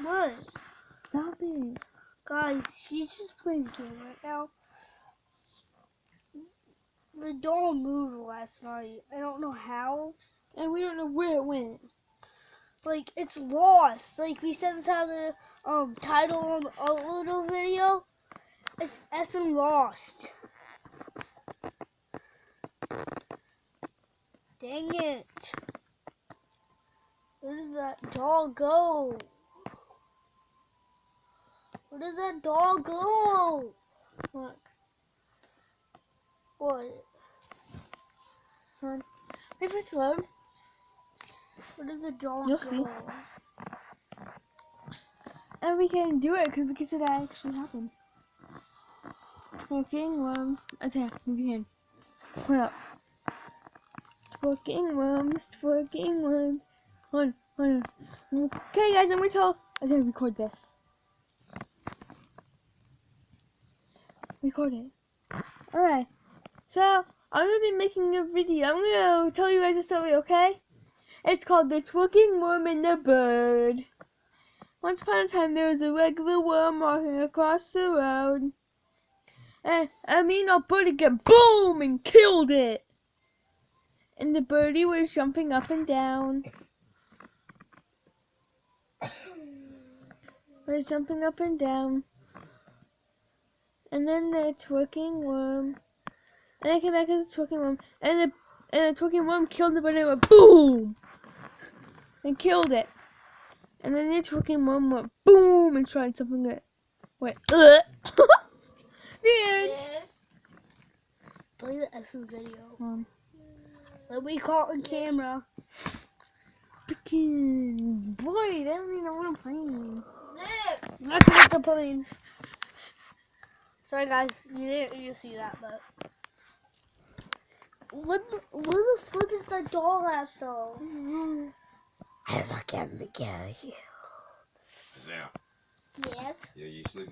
What? Stop it. Guys, she's just playing a game right now. The doll moved last night. I don't know how. And we don't know where it went. Like, it's lost. Like, we sent out the title on the upload video. It's effing lost. Dang it. Where did that doll go? Where did that doll go? Look. What? Wait for it to load. Where did the doll You'll go? see. And we can do it because we can see that actually happened. Twerking worms. Okay, move your hand. Put up. Twerking worms, twerking worms. Hold on. Okay, guys, I'm gonna tell. I'm gonna record this. Record it. Alright. So, I'm gonna be making a video. I'm gonna tell you guys a story, okay? It's called The Twerking Worm and the Bird. Once upon a time, there was a regular worm walking across the road. And a mean old birdie got boom and killed it. And the birdie was jumping up and down. And then the twerking worm. And I came back as a twerking worm. And the twerking worm killed the birdie and went boom! And killed it. And then the twerking worm went boom and tried something that went The end. Play the effing video. Let me call on camera. Freaking boy, they don't even know what I'm playing. Not to get the plane. Sorry guys, you didn't even see that, but where the flip is the doll at though? Mm-hmm. I'm not getting to get you. Now. Yes. Yeah, you sleep.